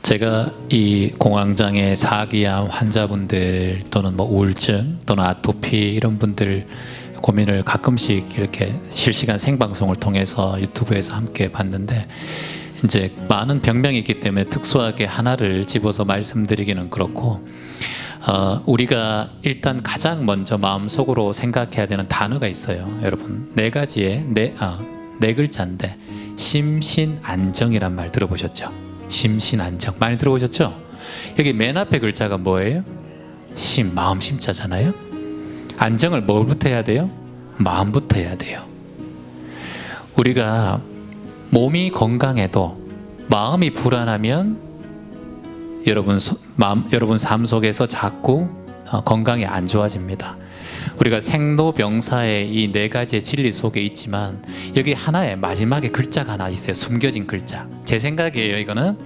제가 이 공황장애, 사기암 환자분들 또는 뭐 우울증 또는 아토피 이런 분들 고민을 가끔씩 이렇게 실시간 생방송을 통해서 유튜브에서 함께 봤는데, 이제 많은 병명이 있기 때문에 특수하게 하나를 집어서 말씀드리기는 그렇고, 우리가 일단 가장 먼저 마음속으로 생각해야 되는 단어가 있어요. 여러분, 네 가지의 네 글자인데 심신안정이란 말 들어보셨죠? 심신안정 많이 들어보셨죠? 여기 맨 앞에 글자가 뭐예요? 심, 마음 심자잖아요. 안정을 뭘부터 해야 돼요? 마음부터 해야 돼요. 우리가 몸이 건강해도 마음이 불안하면 여러분 삶 속에서 자꾸 건강이 안 좋아집니다. 우리가 생로병사의 이 네 가지의 진리 속에 있지만 여기 하나의 마지막에 글자가 하나 있어요. 숨겨진 글자. 제 생각이에요. 이거는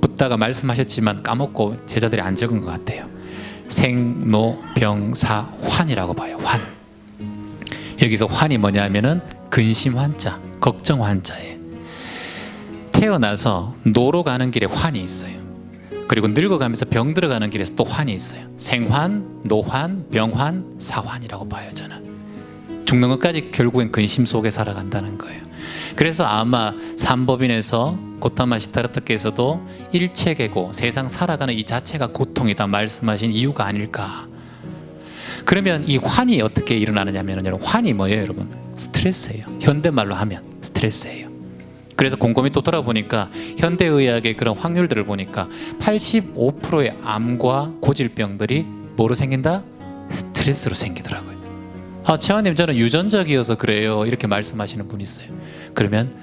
붓다가 말씀하셨지만 까먹고 제자들이 안 적은 것 같아요. 생로병사 환이라고 봐요. 환. 여기서 환이 뭐냐면은 근심 환자, 걱정 환자예요. 태어나서 노로 가는 길에 환이 있어요. 그리고 늙어가면서 병 들어가는 길에서 또 환이 있어요. 생환, 노환, 병환, 사환이라고 봐요. 저는 죽는 것까지 결국엔 근심 속에 살아간다는 거예요. 그래서 아마 삼법인에서 고타마 시타르트께서도 일체계고 세상 살아가는 이 자체가 고통이다 말씀하신 이유가 아닐까. 그러면 이 환이 어떻게 일어나느냐면, 여러분, 환이 뭐예요? 여러분, 스트레스예요. 현대말로 하면 스트레스예요. 그래서 곰곰이 또 돌아보니까 현대의학의 그런 확률들을 보니까 85%의 암과 고질병들이 뭐로 생긴다? 스트레스로 생기더라고요. 최원님, 저는 유전적이어서 그래요, 이렇게 말씀하시는 분이 있어요. 그러면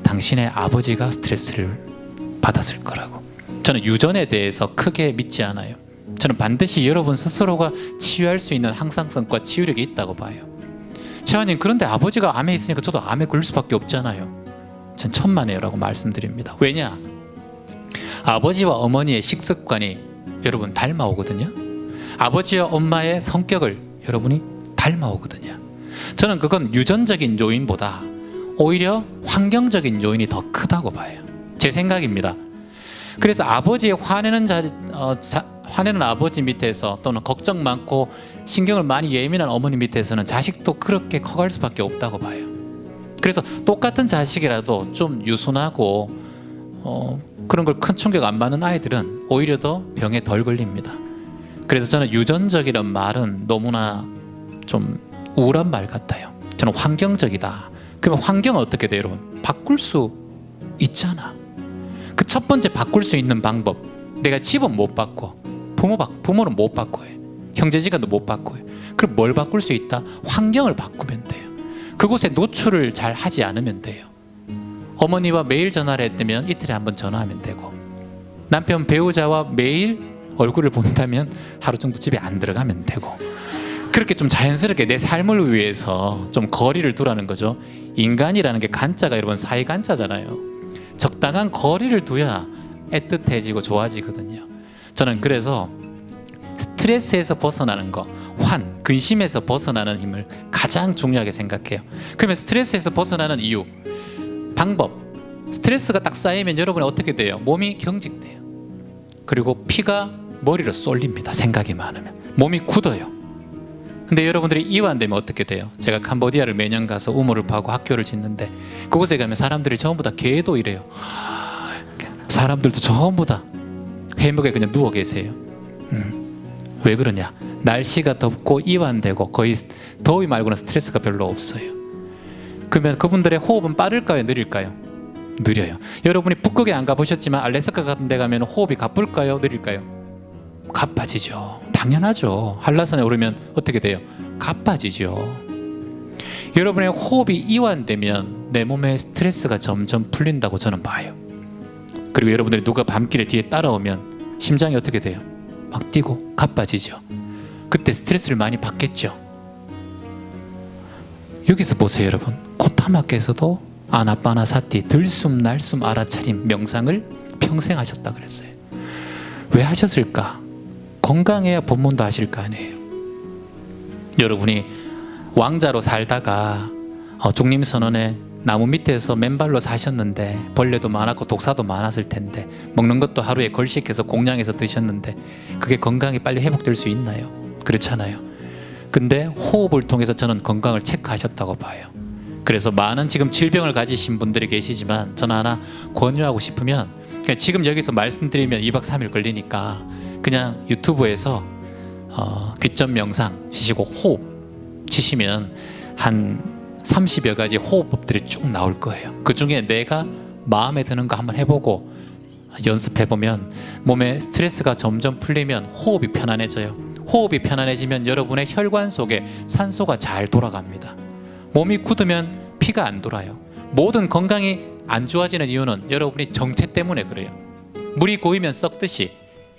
당신의 아버지가 스트레스를 받았을 거라고. 저는 유전에 대해서 크게 믿지 않아요. 저는 반드시 여러분 스스로가 치유할 수 있는 항상성과 치유력이 있다고 봐요. 최원님, 그런데 아버지가 암에 있으니까 저도 암에 걸릴 수밖에 없잖아요. 전 천만에요라고 말씀드립니다. 왜냐? 아버지와 어머니의 식습관이 여러분 닮아오거든요. 아버지와 엄마의 성격을 여러분이 닮아오거든요. 저는 그건 유전적인 요인보다 오히려 환경적인 요인이 더 크다고 봐요. 제 생각입니다. 그래서 아버지의 화내는 아버지 밑에서, 또는 걱정 많고 신경을 많이 예민한 어머니 밑에서는 자식도 그렇게 커갈 수밖에 없다고 봐요. 그래서 똑같은 자식이라도 좀 유순하고 그런 걸 큰 충격 안 받는 아이들은 오히려 더 병에 덜 걸립니다. 그래서 저는 유전적이란 말은 너무나 좀 우울한 말 같아요. 저는 환경적이다. 그러면 환경은 어떻게 돼요, 여러분? 바꿀 수 있잖아. 그 첫 번째 바꿀 수 있는 방법, 내가 집은 못 바꿔, 부모는 못 바꿔요, 형제지간도 못 바꿔요. 그럼 뭘 바꿀 수 있다? 환경을 바꾸면 돼요. 그곳에 노출을 잘 하지 않으면 돼요. 어머니와 매일 전화를 했다면 이틀에 한 번 전화하면 되고, 남편 배우자와 매일 얼굴을 본다면 하루 정도 집에 안 들어가면 되고, 그렇게 좀 자연스럽게 내 삶을 위해서 좀 거리를 두라는 거죠. 인간이라는 게 간자가 여러분 사이간자잖아요. 적당한 거리를 둬야 애틋해지고 좋아지거든요. 저는 그래서 스트레스에서 벗어나는 거, 환, 근심에서 벗어나는 힘을 가장 중요하게 생각해요. 그러면 스트레스에서 벗어나는 이유, 방법, 스트레스가 딱 쌓이면 여러분이 어떻게 돼요? 몸이 경직돼요. 그리고 피가 머리로 쏠립니다. 생각이 많으면 몸이 굳어요. 근데 여러분들이 이완되면 어떻게 돼요? 제가 캄보디아를 매년 가서 우물을 파고 학교를 짓는데, 그곳에 가면 사람들이 전부 다 개도 이래요. 사람들도 전부 다 해먹에 그냥 누워 계세요. 왜 그러냐? 날씨가 덥고 이완되고 거의 더위 말고는 스트레스가 별로 없어요. 그러면 그분들의 호흡은 빠를까요, 느릴까요? 느려요. 여러분이 북극에 안 가보셨지만 알래스카 같은 데 가면 호흡이 가쁠까요, 느릴까요? 가빠지죠. 당연하죠. 한라산에 오르면 어떻게 돼요? 가빠지죠. 여러분의 호흡이 이완되면 내 몸의 스트레스가 점점 풀린다고 저는 봐요. 그리고 여러분들이 누가 밤길에 뒤에 따라오면 심장이 어떻게 돼요? 막 뛰고 가빠지죠. 그때 스트레스를 많이 받겠죠. 여기서 보세요, 여러분. 고타마께서도 아나빠나사티, 들숨 날숨 알아차림 명상을 평생 하셨다 그랬어요. 왜 하셨을까? 건강해야 법문도 하실 거 아니에요. 여러분이 왕자로 살다가 중림선언에 나무 밑에서 맨발로 사셨는데 벌레도 많았고 독사도 많았을 텐데 먹는 것도 하루에 걸식해서 공량해서 드셨는데 그게 건강이 빨리 회복될 수 있나요? 그렇잖아요. 근데 호흡을 통해서 저는 건강을 체크하셨다고 봐요. 그래서 많은 지금 질병을 가지신 분들이 계시지만 저는 하나 권유하고 싶으면 그냥 지금 여기서 말씀드리면 2박 3일 걸리니까 그냥 유튜브에서 귀점 명상 치시고 호흡 치시면 한 30여 가지 호흡법들이 쭉 나올 거예요. 그 중에 내가 마음에 드는 거 한번 해보고 연습해보면 몸에 스트레스가 점점 풀리면 호흡이 편안해져요. 호흡이 편안해지면 여러분의 혈관 속에 산소가 잘 돌아갑니다. 몸이 굳으면 피가 안 돌아요. 모든 건강이 안 좋아지는 이유는 여러분이 정체 때문에 그래요. 물이 고이면 썩듯이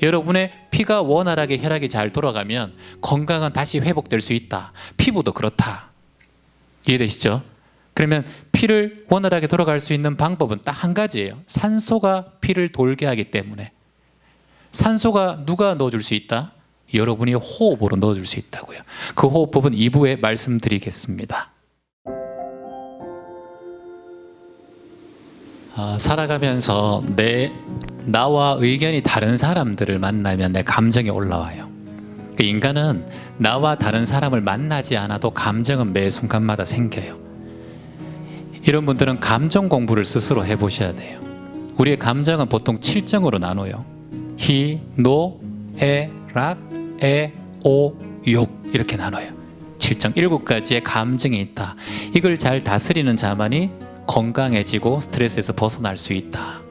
여러분의 피가 원활하게 혈액이 잘 돌아가면 건강은 다시 회복될 수 있다. 피부도 그렇다. 이해되시죠? 그러면 피를 원활하게 돌아갈 수 있는 방법은 딱 한 가지예요. 산소가 피를 돌게 하기 때문에. 산소가 누가 넣어줄 수 있다? 여러분이 호흡으로 넣어줄 수 있다고요. 그 호흡법은 2부에 말씀드리겠습니다. 살아가면서 나와 의견이 다른 사람들을 만나면 내 감정이 올라와요. 인간은 나와 다른 사람을 만나지 않아도 감정은 매 순간마다 생겨요. 이런 분들은 감정 공부를 스스로 해보셔야 돼요. 우리의 감정은 보통 7정으로 나눠요. 희, 노, 에, 락, 에, 오, 욕 이렇게 나눠요. 7정 7가지의 감정이 있다. 이걸 잘 다스리는 자만이 건강해지고 스트레스에서 벗어날 수 있다.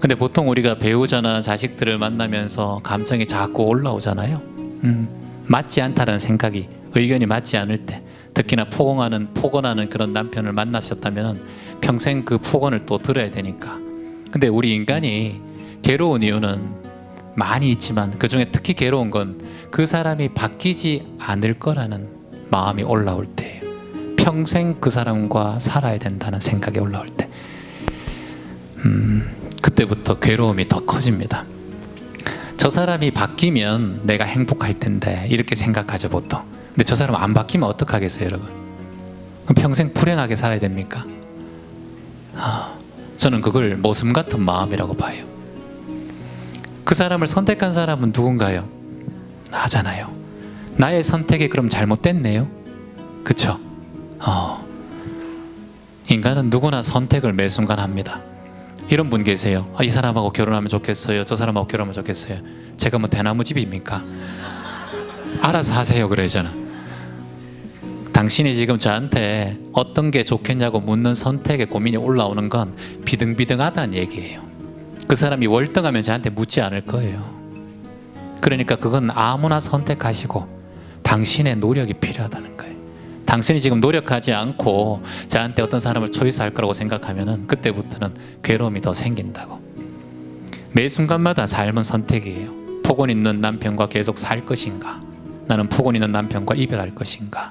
근데 보통 우리가 배우자나 자식들을 만나면서 감정이 자꾸 올라오잖아요. 맞지 않다는 생각이, 의견이 맞지 않을 때, 특히나 폭언하는 그런 남편을 만나셨다면 평생 그 폭언을 또 들어야 되니까. 근데 우리 인간이 괴로운 이유는 많이 있지만 그 중에 특히 괴로운 건 그 사람이 바뀌지 않을 거라는 마음이 올라올 때예요. 평생 그 사람과 살아야 된다는 생각이 올라올 때, 그때부터 괴로움이 더 커집니다. 저 사람이 바뀌면 내가 행복할 텐데 이렇게 생각하죠 보통. 근데 저 사람 안 바뀌면 어떡하겠어요 여러분? 그럼 평생 불행하게 살아야 됩니까? 저는 그걸 모슴 같은 마음이라고 봐요. 그 사람을 선택한 사람은 누군가요? 나잖아요. 나의 선택이 그럼 잘못됐네요? 그쵸? 인간은 누구나 선택을 매 순간 합니다. 이런 분 계세요. 이 사람하고 결혼하면 좋겠어요. 저 사람하고 결혼하면 좋겠어요. 제가 뭐 대나무집입니까? 알아서 하세요 그러잖아. 당신이 지금 저한테 어떤 게 좋겠냐고 묻는 선택에 고민이 올라오는 건 비등비등하다는 얘기예요. 그 사람이 월등하면 저한테 묻지 않을 거예요. 그러니까 그건 아무나 선택하시고 당신의 노력이 필요하다는 거예요. 당신이 지금 노력하지 않고 저한테 어떤 사람을 초이스할 거라고 생각하면 그때부터는 괴로움이 더 생긴다고. 매 순간마다 삶은 선택이에요. 폭언 있는 남편과 계속 살 것인가, 나는 폭언 있는 남편과 이별할 것인가,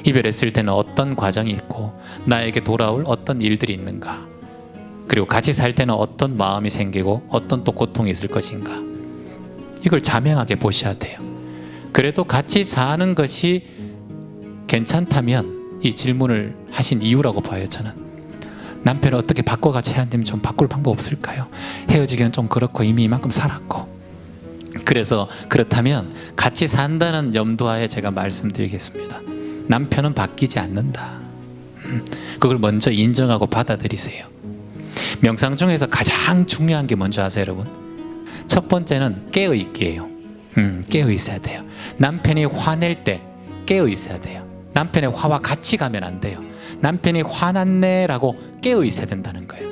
이별했을 때는 어떤 과정이 있고 나에게 돌아올 어떤 일들이 있는가, 그리고 같이 살 때는 어떤 마음이 생기고 어떤 또 고통이 있을 것인가, 이걸 자명하게 보셔야 돼요. 그래도 같이 사는 것이 괜찮다면 이 질문을 하신 이유라고 봐요. 저는 남편을 어떻게 바꿔같이 해야 되면 좀 바꿀 방법 없을까요? 헤어지기는 좀 그렇고 이미 이만큼 살았고. 그래서 그렇다면 같이 산다는 염두하에 제가 말씀드리겠습니다. 남편은 바뀌지 않는다. 그걸 먼저 인정하고 받아들이세요. 명상 중에서 가장 중요한 게 뭔지 아세요 여러분? 첫 번째는 깨어있기예요. 깨어있어야 돼요. 남편이 화낼 때 깨어있어야 돼요. 남편의 화와 같이 가면 안 돼요. 남편이 화났네 라고 깨어있어야 된다는 거예요.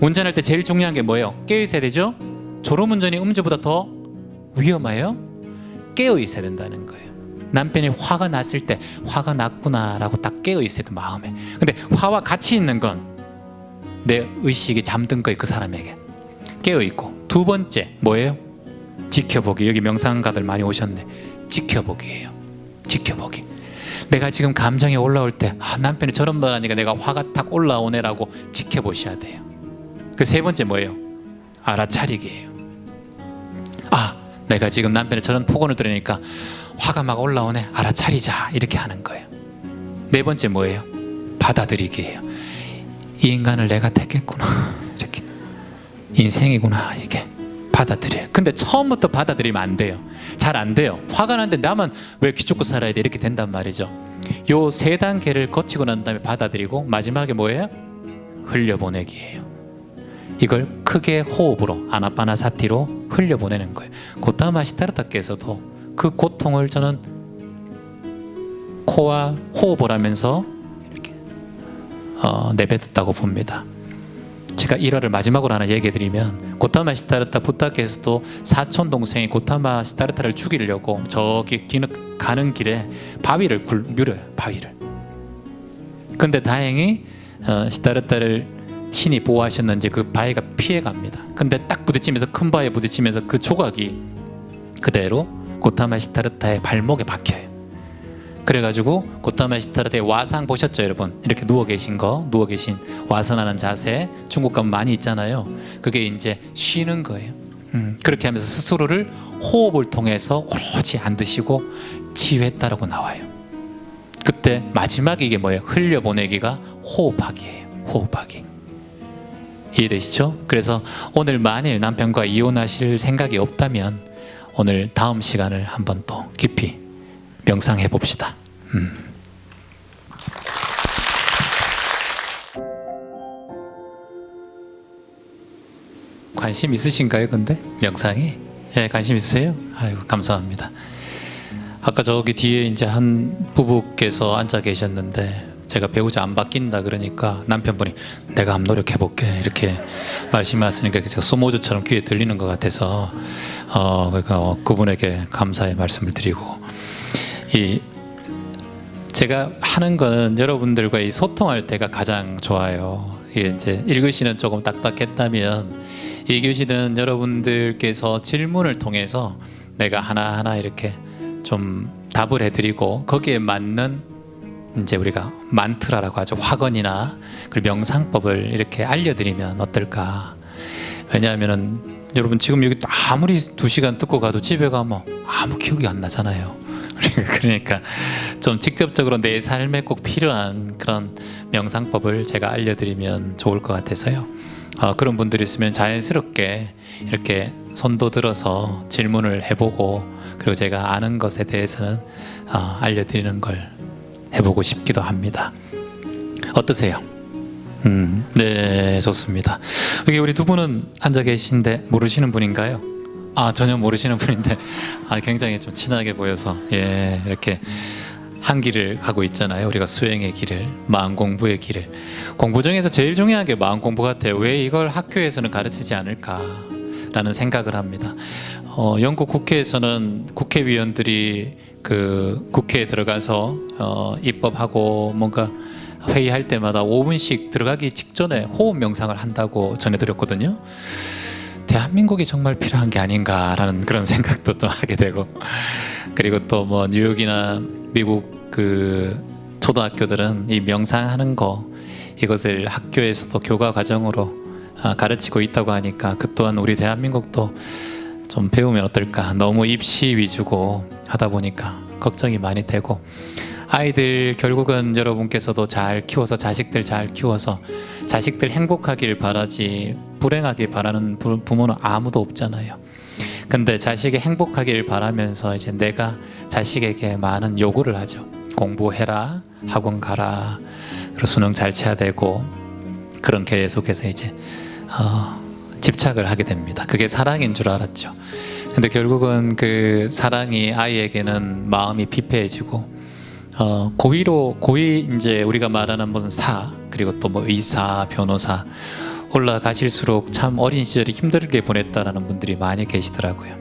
운전할 때 제일 중요한 게 뭐예요? 깨어있어야 되죠? 졸음운전이 음주보다 더 위험해요? 깨어있어야 된다는 거예요. 남편이 화가 났을 때 화가 났구나 라고 딱 깨어있어야 돼 마음에. 근데 화와 같이 있는 건 내 의식이 잠든 거예요. 그 사람에게 깨어있고. 두 번째 뭐예요? 지켜보기. 여기 명상가들 많이 오셨네. 지켜보기예요. 지켜보기. 내가 지금 감정이 올라올 때 남편이 저런 말 하니까 내가 화가 탁 올라오네 라고 지켜보셔야 돼요. 그 세 번째 뭐예요? 알아차리기예요. 내가 지금 남편이 저런 폭언을 들으니까 화가 막 올라오네, 알아차리자, 이렇게 하는 거예요. 네 번째 뭐예요? 받아들이기예요. 이 인간을 내가 택했구나, 이렇게 인생이구나, 이게 받아들여요. 근데 처음부터 받아들이면 안 돼요. 잘 안 돼요. 화가 나는데 나만 왜 기죽고 살아야 돼, 이렇게 된단 말이죠. 요 3단계를 거치고 난 다음에 받아들이고 마지막에 뭐예요? 흘려보내기예요. 이걸 크게 호흡으로 아나파나사티로 흘려보내는 거예요. 고타마 시타르타께서도 그 고통을 저는 코와 호흡을 하면서 이렇게 내뱉었다고 봅니다. 제가 1화를 마지막으로 하나 얘기해드리면, 고타마 시타르타 부타께서도 사촌 동생이 고타마 시타르타를 죽이려고 저기 가는 길에 바위를 물어요. 바위를. 근데 다행히 시타르타를 신이 보호하셨는지 그 바위가 피해갑니다. 근데 딱 부딪히면서, 큰 바위에 부딪히면서 그 조각이 그대로 고타마 시타르타의 발목에 박혀요. 그래가지고 고타마 시타르타의 와상 보셨죠, 여러분? 이렇게 누워 계신 와선하는 자세, 중국 가면 많이 있잖아요. 그게 이제 쉬는 거예요. 그렇게 하면서 스스로를 호흡을 통해서 오로지 안 드시고 치유했다라고 나와요. 그때 마지막 이게 뭐예요? 흘려보내기가 호흡하기예요. 호흡하기. 이해되시죠? 그래서 오늘 만일 남편과 이혼하실 생각이 없다면 오늘 다음 시간을 한번 또 깊이 명상해 봅시다. 관심 있으신가요? 근데 명상에 관심 있으세요? 아이고, 감사합니다. 아까 저기 뒤에 이제 한 부부께서 앉아 계셨는데 제가 배우자 안 바뀐다 그러니까 남편분이 내가 한번 노력해 볼게 이렇게 말씀하시니까 제가 소모주처럼 귀에 들리는 것 같아서 그러니까 그분에게 감사의 말씀을 드리고, 제가 하는 건 여러분들과 소통할 때가 가장 좋아요. 이제 1교시는 조금 딱딱했다면 2교시는 여러분들께서 질문을 통해서 내가 하나하나 이렇게 좀 답을 해드리고 거기에 맞는 이제 우리가 만트라라고 하죠. 화건이나 그리고 명상법을 이렇게 알려드리면 어떨까. 왜냐하면은 여러분 지금 여기 아무리 2시간 듣고 가도 집에 가면 아무 기억이 안 나잖아요. 그러니까 좀 직접적으로 내 삶에 꼭 필요한 그런 명상법을 제가 알려드리면 좋을 것 같아서요. 그런 분들이 있으면 자연스럽게 이렇게 손도 들어서 질문을 해보고, 그리고 제가 아는 것에 대해서는 알려드리는 걸 해보고 싶기도 합니다. 어떠세요? 네, 좋습니다. 여기 우리 두 분은 앉아 계신데 모르시는 분인가요? 전혀 모르시는 분인데 굉장히 좀 친하게 보여서 이렇게 한 길을 가고 있잖아요. 우리가 수행의 길을, 마음 공부의 길을. 공부 중에서 제일 중요한 게 마음 공부 같아요. 왜 이걸 학교에서는 가르치지 않을까라는 생각을 합니다. 영국 국회에서는 국회의원들이 그 국회에 들어가서 입법하고 뭔가 회의할 때마다 5분씩 들어가기 직전에 호흡 명상을 한다고 전해드렸거든요. 대한민국이 정말 필요한 게 아닌가라는 그런 생각도 좀 하게 되고, 그리고 또 뭐 뉴욕이나 미국 그 초등학교들은 이 명상하는 거, 이것을 학교에서도 교과 과정으로 가르치고 있다고 하니까 그 또한 우리 대한민국도 좀 배우면 어떨까. 너무 입시 위주고 하다 보니까 걱정이 많이 되고, 아이들 결국은 여러분께서도 잘 키워서, 자식들 잘 키워서 자식들 행복하길 바라지 불행하길 바라는 부모는 아무도 없잖아요. 근데 자식이 행복하길 바라면서 이제 내가 자식에게 많은 요구를 하죠. 공부해라, 학원 가라, 그리고 수능 잘 쳐야 되고, 그런 계속해서 이제 집착을 하게 됩니다. 그게 사랑인 줄 알았죠. 근데 결국은 그 사랑이 아이에게는 마음이 피폐해지고, 고위 이제 우리가 말하는 무슨 그리고 또 뭐 의사, 변호사 올라가실수록 참 어린 시절이 힘들게 보냈다라는 분들이 많이 계시더라고요.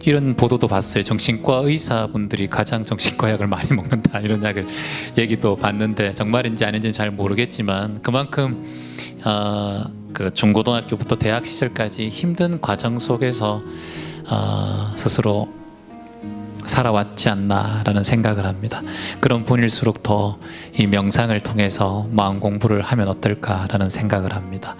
이런 보도도 봤어요. 정신과 의사분들이 가장 정신과 약을 많이 먹는다, 이런 얘기도 봤는데 정말인지 아닌지는 잘 모르겠지만 그만큼 그 중고등학교부터 대학 시절까지 힘든 과정 속에서 스스로 살아왔지 않나라는 생각을 합니다. 그런 분일수록 더 이 명상을 통해서 마음 공부를 하면 어떨까라는 생각을 합니다.